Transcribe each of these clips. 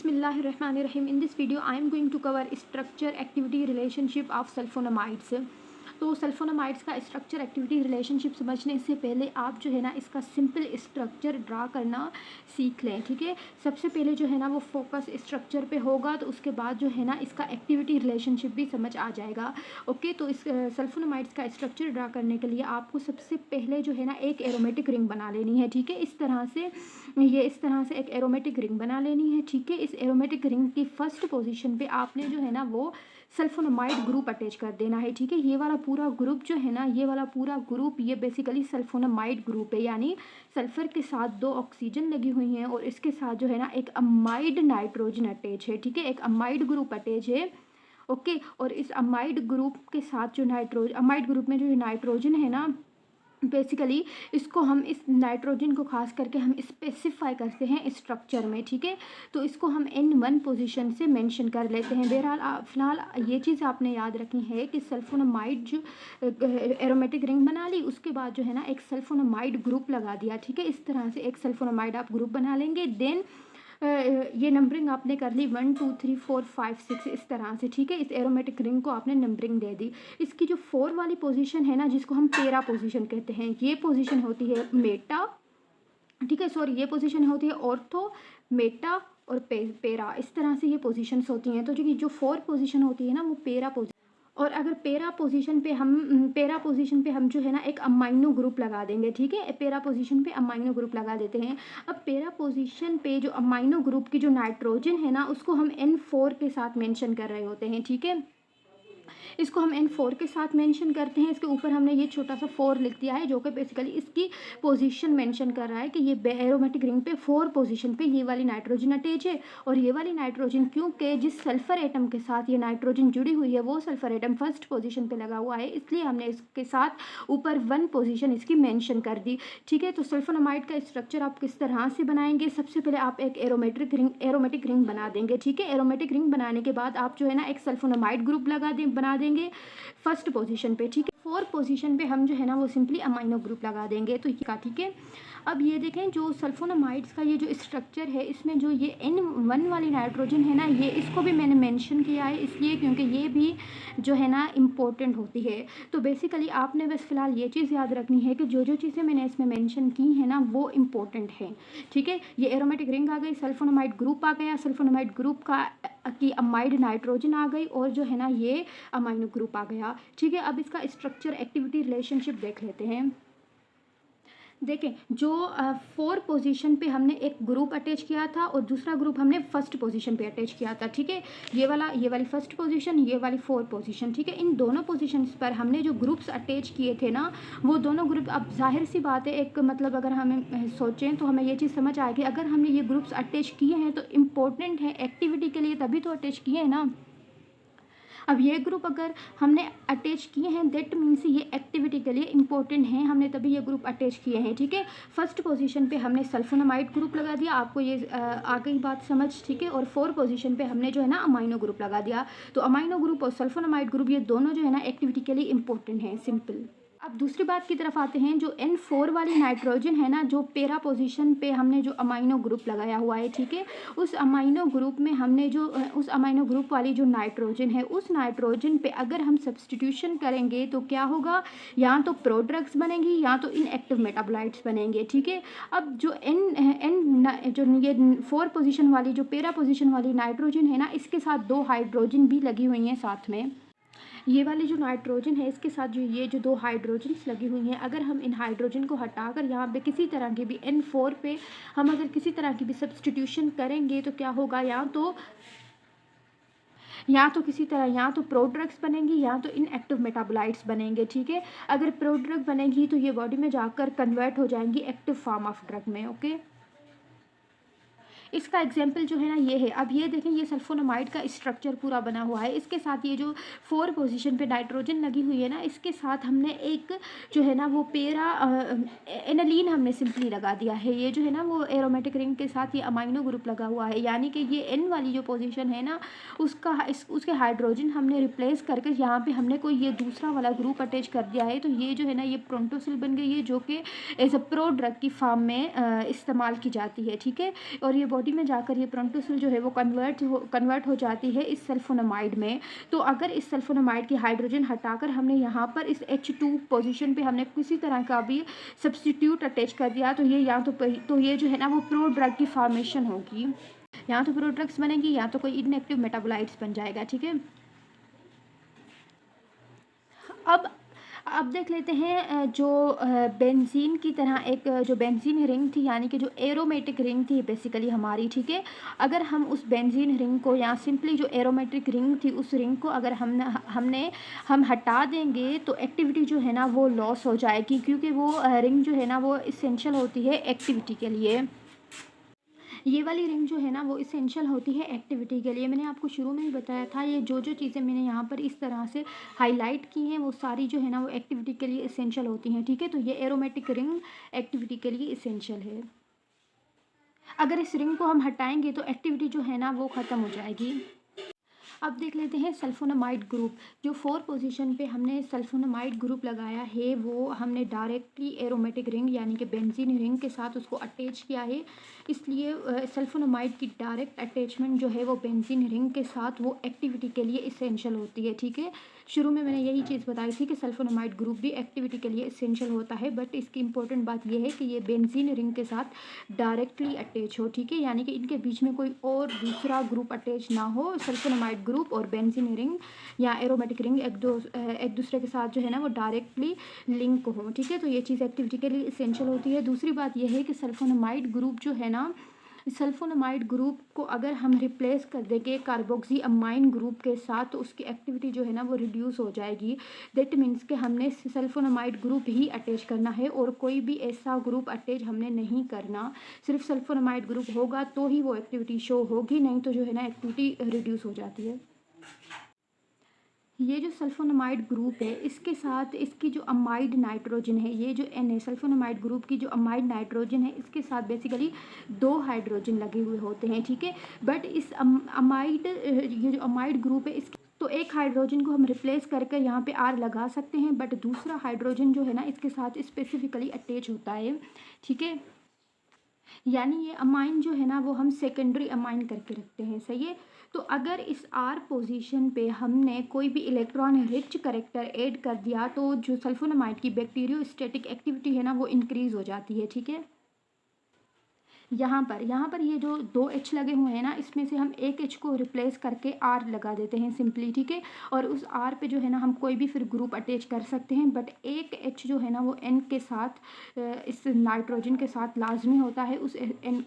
Bismillahirrahmanirrahim. In this video, I am going to cover structure, activity, relationship of sulfonamides. तो sulphonamides का structure activity relationship समझने से पहले आप जो है ना इसका सिंपल स्ट्रक्चर ड्रा करना सीख लें, ठीक है। सबसे पहले जो है ना वो फोकस स्ट्रक्चर पे होगा, तो उसके बाद जो है ना इसका एक्टिविटी रिलेशनशिप भी समझ आ जाएगा। ओके, तो इस सल्फोनामाइड्स का स्ट्रक्चर ड्रा करने के लिए आपको सबसे पहले जो है ना एक एरोमेटिक रिंग बना लेनी है, ठीक है। इस तरह से एक एरोमेटिक रिंग बना लेनी है, ठीक है। इस एरोमेटिक रिंग की फर्स्ट पोजीशन पे आपने जो है ना वो सल्फोनामाइड ग्रुप अटैच कर देना है, ठीक है। ये वाला पूरा ग्रुप जो है ना, ये वाला पूरा ग्रुप ये बेसिकली सल्फोनामाइड ग्रुप है, यानी सल्फर के साथ 2 ऑक्सीजन लगी हुई हैं और इसके साथ जो है ना एक अमाइड नाइट्रोजन अटैच है, ठीक है। एक अमाइड ग्रुप अटैच है, ओके। और इस अमाइड ग्रुप के साथ जो अमाइड ग्रुप में जो नाइट्रोजन है ना, बेसिकली इसको हम इस नाइट्रोजन को खास करके हम स्पेसिफाई करते हैं स्ट्रक्चर में, ठीक है। तो इसको हम N1 पोजीशन से मेंशन कर लेते हैं। बहरहाल फिलहाल ये चीज़ आपने याद रखनी है कि सल्फोनामाइड जो एरोमेटिक रिंग बना ली, उसके बाद जो है ना एक सल्फोनामाइड ग्रुप लगा दिया, ठीक है। इस तरह से एक सल्फोनामाइड आप ग्रुप बना लेंगे। देन ये नंबरिंग आपने कर ली 1 2 3 4 5 6 इस तरह से, ठीक है। इस एरोमेटिक रिंग को आपने नंबरिंग दे दी। इसकी जो 4 वाली पोजीशन है ना, जिसको हम पेरा पोजीशन कहते हैं, ये पोजीशन होती है मेटा, ठीक है। सॉरी, ये पोजीशन होती है ऑर्थो, मेटा और पेरा, इस तरह से ये पोजीशंस होती हैं। तो जो 4 पोजीशन होती है ना वो पेरा पोजीशन। और अगर पेरा पोजीशन पे हम जो है ना एक अमाइनो ग्रुप लगा देंगे, ठीक है। पेरा पोजीशन पे अमाइनो ग्रुप लगा देते हैं। अब पेरा पोजीशन पे जो अमाइनो ग्रुप की जो नाइट्रोजन है ना, उसको हम N4 के साथ मेंशन कर रहे होते हैं, ठीक है। इसको हम N4 के साथ मेंशन करते हैं। इसके ऊपर हमने ये छोटा सा 4 लिख दिया है, जो कि बेसिकली इसकी पोजीशन मेंशन कर रहा है कि ये एरोमेटिक रिंग पे 4 पोजीशन पे ये वाली नाइट्रोजन अटैच है। और ये वाली नाइट्रोजन, क्योंकि जिस सल्फर एटम के साथ ये नाइट्रोजन जुड़ी हुई है वो सल्फर एटम फर्स्ट पोजीशन पे लगा हुआ है, इसलिए हमने इसके साथ ऊपर 1 पोजीशन इसकी मेंशन कर दी, ठीक है। तो सल्फोनामाइड का स्ट्रक्चर आप किस तरह से बनाएंगे? सबसे पहले आप एक एरोमेटिक रिंग बना देंगे, ठीक है। एरोमेटिक रिंग बनाने के बाद आप जो है ना एक सल्फोनामाइड ग्रुप बना देंगे फर्स्ट पोजीशन पे, ठीक है। 4 पोजीशन पे हम जो है ना वो सिंपली अमाइनो ग्रुप लगा देंगे, तो ये का, ठीक है। अब ये देखें जो सल्फोनामाइड्स का ये जो स्ट्रक्चर है, इसमें जो ये N1 वाली नाइट्रोजन है ना, ये इसको भी मैंने मेंशन किया है इसलिए क्योंकि ये भी जो है ना इम्पोर्टेंट होती है। तो बेसिकली आपने बस फिलहाल ये चीज़ याद रखनी है कि जो चीज़ें मैंने इसमें मेंशन की है ना वो इम्पोर्टेंट है, ठीक है। ये एरोमेटिक रिंग आ गई, सल्फोनामाइड ग्रुप आ गया, सल्फोनामाइड ग्रुप की अमाइड नाइट्रोजन आ गई और जो है ना ये अमाइनो ग्रुप आ गया, ठीक है। अब इसका स्ट्रक्चर एक्टिविटी रिलेशनशिप देख लेते हैं। देखें, जो 4 पोजीशन पे हमने एक ग्रुप अटैच किया था और दूसरा ग्रुप हमने फर्स्ट पोजीशन पे अटैच किया था, ठीक है। ये वाली फर्स्ट पोजीशन, ये वाली 4 पोजीशन, ठीक है। इन दोनों पोजीशंस पर हमने जो ग्रुप्स अटैच किए थे ना, वो दोनों ग्रुप, अब जाहिर सी बात है, एक मतलब अगर हमें सोचें तो हमें ये चीज़ समझ आएगी, अगर हमने ये ग्रुप्स अटैच किए हैं तो इम्पोर्टेंट है एक्टिविटी के लिए, तभी तो अटैच किए हैं ना। अब ये ग्रुप अगर हमने अटैच किए हैं, दैट मीन्स ये एक्टिविटी के लिए इंपॉर्टेंट है, हमने तभी ये ग्रुप अटैच किए हैं, ठीक है। फर्स्ट पोजीशन पे हमने सल्फोनामाइड ग्रुप लगा दिया, आपको ये आ गई बात समझ, ठीक है। और 4 पोजीशन पे हमने जो है ना अमाइनो ग्रुप लगा दिया। तो अमाइनो ग्रुप और सल्फोनामाइड ग्रुप ये दोनों जो है ना एक्टिविटी के लिए इंपॉर्टेंट है, सिंपल। अब दूसरी बात की तरफ आते हैं, जो N4 वाली नाइट्रोजन है ना, जो पेरा पोजीशन पे हमने जो अमाइनो ग्रुप लगाया हुआ है, ठीक है। उस अमाइनो ग्रुप में हमने जो उस अमाइनो ग्रुप वाली जो नाइट्रोजन है, उस नाइट्रोजन पे अगर हम सब्स्टिट्यूशन करेंगे तो क्या होगा, या तो प्रोड्रग्स बनेंगी या तो इनएक्टिव मेटाबोलाइट्स बनेंगे, ठीक है। अब जो ये 4 पोजीशन वाली जो पेरा पोजीशन वाली नाइट्रोजन है ना, इसके साथ 2 हाइड्रोजन भी लगी हुई हैं साथ में। ये वाली जो नाइट्रोजन है, इसके साथ जो 2 हाइड्रोजन्स लगी हुई हैं, अगर हम इन हाइड्रोजन को हटाकर यहाँ पे किसी तरह की भी N4 पे हम अगर किसी तरह की भी सब्स्टिट्यूशन करेंगे तो क्या होगा, या तो प्रोड्रग्स बनेंगी या तो इनएक्टिव मेटाबोलाइट्स बनेंगे, ठीक है। अगर प्रोड्रग बनेगी तो ये बॉडी में जाकर कन्वर्ट हो जाएंगी एक्टिव फॉर्म ऑफ ड्रग में, ओके। इसका एग्जाम्पल जो है ना ये है। अब ये देखें, ये सल्फोनामाइड का स्ट्रक्चर पूरा बना हुआ है, इसके साथ ये जो 4 पोजीशन पे नाइट्रोजन लगी हुई है ना, इसके साथ हमने एक जो है ना वो पेरा एनालीन हमने सिंपली लगा दिया है। ये जो है ना वो एरोमेटिक रिंग के साथ ये अमाइनो ग्रुप लगा हुआ है, यानी कि ये N वाली जो पोजीशन है ना, उसके हाइड्रोजन हमने रिप्लेस करके यहाँ पे हमने कोई ये दूसरा वाला ग्रुप अटैच कर दिया है। तो ये जो है ना ये प्रोटोसिल बन गई है, जो कि एज अ प्रो ड्रग की फॉर्म में इस्तेमाल की जाती है, ठीक है। और ये बॉडी में जाकर ये पेरोनोटोसिल जो है वो कन्वर्ट हो जाती है इस सल्फोनामाइड में। तो अगर इस सल्फोनामाइड की हाइड्रोजन हटाकर हमने यहाँ पर इस H2 पोजीशन पे हमने किसी तरह का भी सब्स्टिट्यूट अटैच कर दिया तो ये ये जो है ना वो प्रोड्रग की फॉर्मेशन होगी, या तो प्रोड्रग्स बनेगी या तो कोई इनएक्टिव मेटाबोलाइट्स बन जाएगा। ठीक है, अब देख लेते हैं जो बेंजीन की तरह एक जो बेंजीन रिंग थी, यानी कि जो एरोमेटिक रिंग थी बेसिकली हमारी। ठीक है, अगर हम उस बेंजीन रिंग को या सिंपली जो एरोमेटिक रिंग थी उस रिंग को अगर हम हटा देंगे तो एक्टिविटी जो है ना वो लॉस हो जाएगी, क्योंकि वो रिंग जो है ना वो इसेंशियल होती है एक्टिविटी के लिए। ये वाली रिंग जो है ना वो इसेंशियल होती है एक्टिविटी के लिए। मैंने आपको शुरू में ही बताया था, ये जो चीज़ें मैंने यहाँ पर इस तरह से हाईलाइट की हैं वो सारी जो है ना वो एक्टिविटी के लिए इसेंशियल होती हैं। ठीक है, तो ये एरोमेटिक रिंग एक्टिविटी के लिए इसेंशियल है। अगर इस रिंग को हम हटाएंगे तो एक्टिविटी जो है ना वो ख़त्म हो जाएगी। अब देख लेते हैं सल्फोनामाइड ग्रुप। जो 4 पोजीशन पे हमने सल्फोनामाइड ग्रुप लगाया है वो हमने डायरेक्टली एरोमेटिक रिंग यानी कि बेंजीन रिंग के साथ उसको अटैच किया है, इसलिए सल्फोनामाइड की डायरेक्ट अटैचमेंट जो है वो बेंजीन रिंग के साथ वो एक्टिविटी के लिए इसेंशियल होती है। ठीक है, शुरू में मैंने यही चीज़ बताई थी कि सल्फोनामाइड ग्रुप भी एक्टिविटी के लिए इसेंशियल होता है, बट इसकी इंपॉर्टेंट बात यह है कि ये बेंजीन रिंग के साथ डायरेक्टली अटैच हो। ठीक है, यानी कि इनके बीच में कोई और दूसरा ग्रुप अटैच ना हो। सल्फोनामाइड ग्रुप और बेंजीन रिंग या एरोमेटिक रिंग एक दूसरे के साथ जो है ना वो डायरेक्टली लिंक हो। ठीक है, तो ये चीज़ एक्टिविटी के लिए इसेंशियल होती है। दूसरी बात यह है कि सल्फोनामाइड ग्रुप जो है ना, सल्फोनामाइड ग्रुप को अगर हम रिप्लेस कर देंगे कार्बोक्सी अमाइन ग्रुप के साथ तो उसकी एक्टिविटी जो है ना वो रिड्यूस हो जाएगी। दैट मीन्स कि हमने सल्फोनामाइड ग्रुप ही अटैच करना है और कोई भी ऐसा ग्रुप अटैच हमने नहीं करना। सिर्फ सल्फोनामाइड ग्रुप होगा तो ही वो एक्टिविटी शो होगी, नहीं तो जो है ना एक्टिविटी रिड्यूस हो जाती है। ये जो सल्फोनामाइड ग्रुप है इसके साथ इसकी जो अमाइड नाइट्रोजन है, ये जो एन है सल्फोनामाइड ग्रुप की जो अमाइड नाइट्रोजन है इसके साथ बेसिकली 2 हाइड्रोजन लगे हुए होते हैं। ठीक है, बट इस अमाइड ये जो अमाइड ग्रुप है इसके तो एक हाइड्रोजन को हम रिप्लेस करके यहाँ पे आर लगा सकते हैं, बट दूसरा हाइड्रोजन जो है ना इसके साथ स्पेसिफिकली अटैच होता है। ठीक है, यानी ये अमाइन जो है ना वो हम सेकेंडरी अमाइन करके रखते हैं। सही है, तो अगर इस आर पोजीशन पे हमने कोई भी इलेक्ट्रॉन रिच करेक्टर ऐड कर दिया तो जो सल्फोनामाइड की बैक्टीरियोस्टैटिक एक्टिविटी है ना वो इंक्रीज हो जाती है। ठीक है, यहाँ पर ये जो 2 H लगे हुए हैं ना इसमें से हम एक H को रिप्लेस करके R लगा देते हैं सिंपली। ठीक है, और उस R पे जो है ना हम कोई भी फिर ग्रुप अटैच कर सकते हैं, बट एक H जो है ना वो N के साथ इस नाइट्रोजन के साथ लाजमी होता है। उस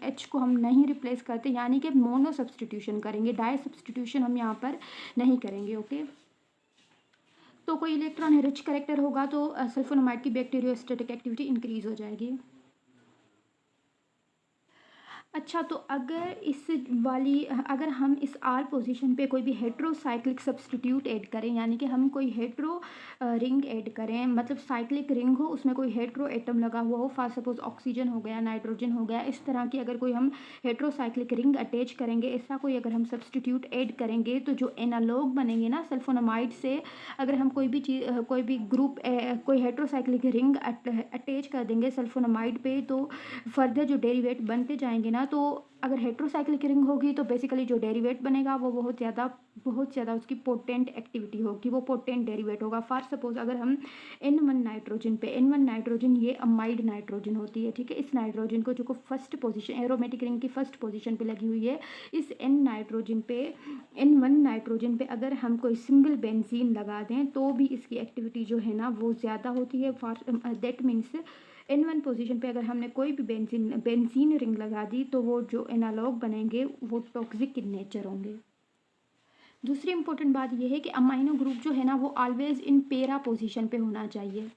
H को हम नहीं रिप्लेस करते, यानी कि मोनो सब्सटीट्यूशन करेंगे, डाई सब्सटीट्यूशन हम यहाँ पर नहीं करेंगे। ओके, तो कोई इलेक्ट्रॉन रिच करेक्टर होगा तो सल्फोनामाइड की बैक्टीरियोस्टैटिक एक्टिविटी इंक्रीज हो जाएगी। अच्छा, तो अगर हम इस आर पोजीशन पे कोई भी हेट्रोसाइक्लिक सब्स्टिट्यूट ऐड करें, यानी कि हम कोई हेट्रो रिंग ऐड करें, मतलब साइक्लिक रिंग हो उसमें कोई हेट्रो एटम लगा हुआ हो, फॉर सपोज ऑक्सीजन हो गया, नाइट्रोजन हो गया, इस तरह की अगर कोई हम हेट्रोसाइक्लिक रिंग अटैच करेंगे, ऐसा कोई अगर हम सब्स्टिट्यूट ऐड करेंगे तो जो एनालॉग बनेंगे ना सल्फोनामाइड से, अगर हम कोई भी चीज़ कोई भी ग्रुप कोई हेट्रोसाइक्लिक रिंग अटैच कर देंगे सल्फोनामाइड पे तो फर्दर जो डेरिवेट बनते जाएंगे ना, तो अगर हेट्रोसाइक्लिक रिंग होगी तो बेसिकली जो डेरिवेट बनेगा वो बहुत ज़्यादा उसकी पोटेंट एक्टिविटी होगी, वो पोटेंट डेरिवेट होगा। फॉर सपोज अगर हम N1 नाइट्रोजन पे, N1 नाइट्रोजन ये अमाइड नाइट्रोजन होती है। ठीक है, इस नाइट्रोजन को जो फर्स्ट पोजीशन एरोमेटिक रिंग की फर्स्ट पोजीशन पे लगी हुई है, इस N1 नाइट्रोजन पे अगर हम कोई सिंगल बेंजीन लगा दें तो भी इसकी एक्टिविटी जो है ना वो ज़्यादा होती है। दैट मीन्स N1 पोजीशन पे अगर हमने कोई भी बेंजीन रिंग लगा दी तो वो जो एनालॉग बनेंगे वो टॉक्सिक इन नेचर होंगे। दूसरी इंपॉर्टेंट बात यह है कि अमाइनो ग्रुप जो है ना वो ऑलवेज इन पेरा पोजीशन पे होना चाहिए।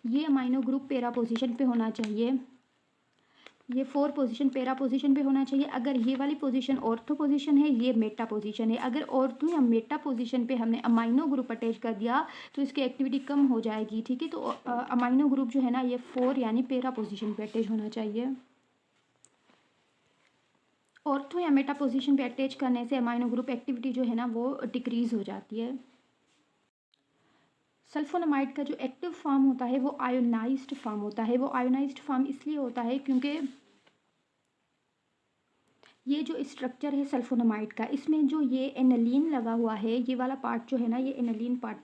ये अमाइनो ग्रुप पेरा पोजीशन पे होना चाहिए, ये 4 पोजीशन पेरा पोजीशन पे होना चाहिए। अगर ये वाली पोजीशन ऑर्थो पोजीशन है, ये मेटा पोजीशन है। अगर ऑर्थो या मेटा पोजीशन पे हमने अमाइनो ग्रुप अटैच कर दिया तो इसकी एक्टिविटी कम हो जाएगी। ठीक है, तो अमाइनो ग्रुप जो है ना ये 4 यानी पेरा पोजीशन पे अटैच होना चाहिए। ऑर्थो या मेटा पोजीशन पे अटैच करने से अमाइनो ग्रुप एक्टिविटी जो है ना वो डिक्रीज हो जाती है। सल्फोनामाइड का जो एक्टिव फॉर्म होता है वो आयोनाइज्ड फॉर्म होता है। वो आयोनाइज्ड फॉर्म इसलिए होता है क्योंकि ये जो स्ट्रक्चर है सल्फोनामाइड का, इसमें जो ये एनालीन लगा हुआ है, ये वाला पार्ट जो है ना, ये एनालीन पार्ट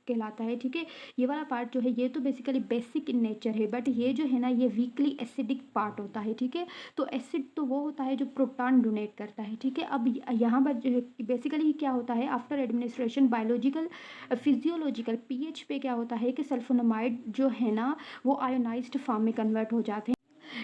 कहलाता है, ठीक है। ये वाला पार्ट जो है ये तो बेसिकली बेसिक इन नेचर है, बट ये जो है ना ये वीकली एसिडिक पार्ट होता है, ठीक है। तो एसिड तो वो होता है जो प्रोटॉन डोनेट करता है, ठीक है। अब यहाँ पर जो है बेसिकली क्या होता है, after administration biological physiological pH पे क्या होता है कि सल्फोनामाइड जो है ना वो आयोनाइज्ड फॉर्म में कन्वर्ट हो जाते हैं।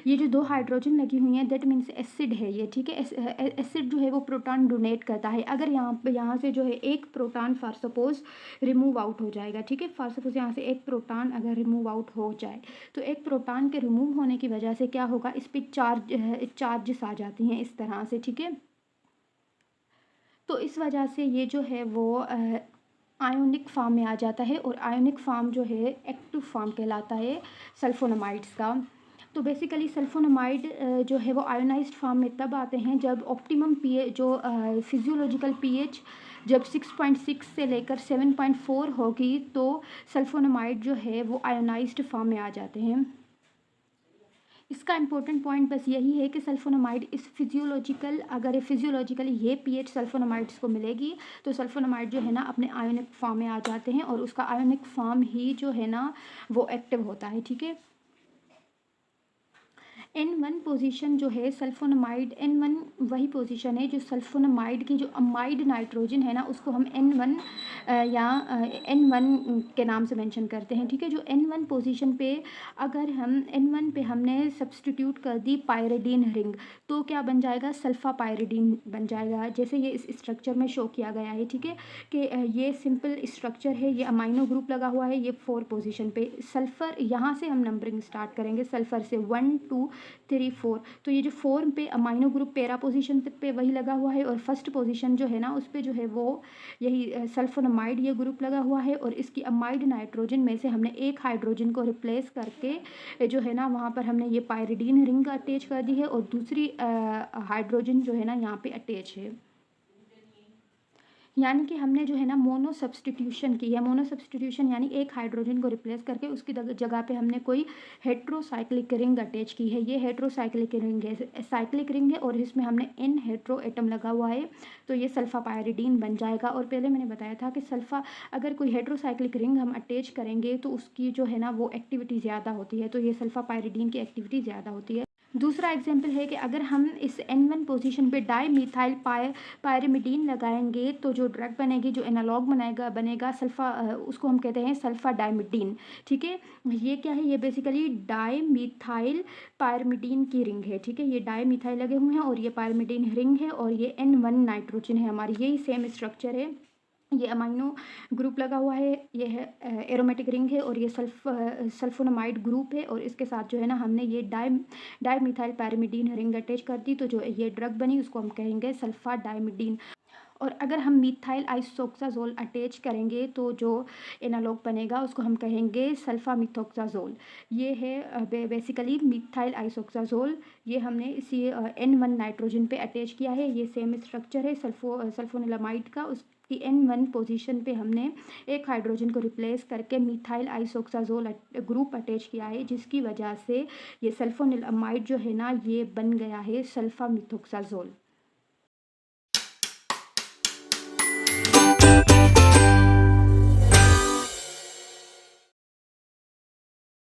ये जो 2 हाइड्रोजन लगी हुई हैं दैट मीन्स एसिड है ये, ठीक है। एसिड जो है वो प्रोटॉन डोनेट करता है। अगर यहाँ से जो है एक proton for suppose remove out हो जाएगा, ठीक है। फॉर सपोज यहाँ से एक प्रोटॉन अगर रिमूव आउट हो जाए तो एक प्रोटॉन के रिमूव होने की वजह से क्या होगा, इस पर चार्जेस आ जाती हैं इस तरह से, ठीक है। तो इस वजह से ये जो है वो आयोनिक फॉर्म में आ जाता है, और आयोनिक फॉर्म जो है एक्टिव फॉर्म कहलाता है सल्फोनामाइड्स का। तो बेसिकली सल्फोनामाइड जो है वो आयोनाइज्ड फॉर्म में तब आते हैं जब ऑप्टिमम पीएच जो फिजियोलॉजिकल पीएच जब 6.6 से लेकर 7.4 होगी तो सल्फोनामाइड जो है वो आयोनाइज्ड फॉर्म में आ जाते हैं। इसका इम्पोर्टेंट पॉइंट बस यही है कि सल्फोनामाइड इस फिजियोलॉजिकल अगर फिजियोलॉजिकली ये पीएच सल्फोनामाइड्स को मिलेगी तो सल्फोनामाइड जो है ना अपने आयोनिक फॉर्म में आ जाते हैं, और उसका आयोनिक फॉर्म ही जो है ना वो एक्टिव होता है, ठीक है। N1 पोजीशन जो है सल्फोनामाइड, N1 वही पोजीशन है जो सल्फोनामाइड की जो अमाइड नाइट्रोजन है ना उसको हम N1 या N1 के नाम से मेंशन करते हैं, ठीक है। जो N1 पोजीशन पे अगर हम N1 पे हमने सब्सटीट्यूट कर दी पायरिडीन रिंग तो क्या बन जाएगा, सल्फा पायरिडीन बन जाएगा, जैसे ये इस स्ट्रक्चर में शो किया गया है, ठीक है। कि ये सिंपल स्ट्रक्चर है, ये अमाइनो ग्रुप लगा हुआ है, ये 4 पोजीशन पे सल्फ़र, यहाँ से हम नंबरिंग स्टार्ट करेंगे सल्फ़र से 1 2 3 4। तो ये जो 4 पे अमाइनो ग्रुप पैरा पोजीशन पे वही लगा हुआ है, और फर्स्ट पोजीशन जो है ना उस पर जो है वो यही सल्फोनामाइड ये ग्रुप लगा हुआ है, और इसकी अमाइड नाइट्रोजन में से हमने एक हाइड्रोजन को रिप्लेस करके जो है ना वहाँ पर हमने ये पायरिडीन रिंग अटैच कर दी है, और दूसरी हाइड्रोजन जो है ना यहाँ पे अटैच है। यानी कि हमने जो है ना मोनो सब्सटीट्यूशन की है। मोनो सब्सटीट्यूशन यानी एक हाइड्रोजन को रिप्लेस करके उसकी जगह पे हमने कोई हेट्रोसाइक्लिक रिंग अटैच की है। ये हेट्रोसाइक्लिक रिंग है, साइक्लिक रिंग है, और इसमें हमने एन हेट्रो एटम लगा हुआ है, तो ये सल्फा पायरिडीन बन जाएगा। और पहले मैंने बताया था कि सल्फा अगर कोई हेट्रोसाइक्लिक रिंग हम अटैच करेंगे तो उसकी जो है ना वो एक्टिविटी ज़्यादा होती है, तो ये सल्फा पायरिडीन की एक्टिविटी ज़्यादा होती है। दूसरा एग्जाम्पल है कि अगर हम इस N1 पोजीशन पे डाई मिथाइल पायरिमिडीन लगाएंगे तो जो ड्रग बनेगी, जो एनालॉग बनेगा सल्फा, उसको हम कहते हैं सल्फा डाइमिडीन, ठीक है। ये क्या है, ये बेसिकली डाई मिथाइल पायरिमिडीन की रिंग है, ठीक है। ये डाई मिथाइल लगे हुए हैं और ये पायरिमिडीन रिंग है, और ये N1 नाइट्रोजन है हमारी, यही सेम स्ट्रक्चर है। ये अमाइनो ग्रुप लगा हुआ है, ये है एरोमेटिक रिंग है, और ये सल्फोनामाइड ग्रुप है, और इसके साथ जो है ना हमने ये डाईमिथाइल पैरिमिडीन रिंग अटैच कर दी, तो जो ये ड्रग बनी उसको हम कहेंगे सल्फा डाइमिडीन। और अगर हम मिथाइल आइसोक्साजोल अटैच करेंगे तो जो एनालॉग बनेगा उसको हम कहेंगे सल्फा मिथोक्साजोल। ये है बेसिकली मिथाइल आइसोक्साजोल, ये हमने इसी N1 नाइट्रोजन पे अटैच किया है। ये सेम स्ट्रक्चर है सल्फोनिलमाइड का, उसकी N1 पोजीशन पे हमने एक हाइड्रोजन को रिप्लेस करके मिथाइल आइसोक्साजोल ग्रुप अटैच किया है, जिसकी वजह से ये सल्फोनिलमाइड जो है ना ये बन गया है सल्फा मिथोक्साजोल।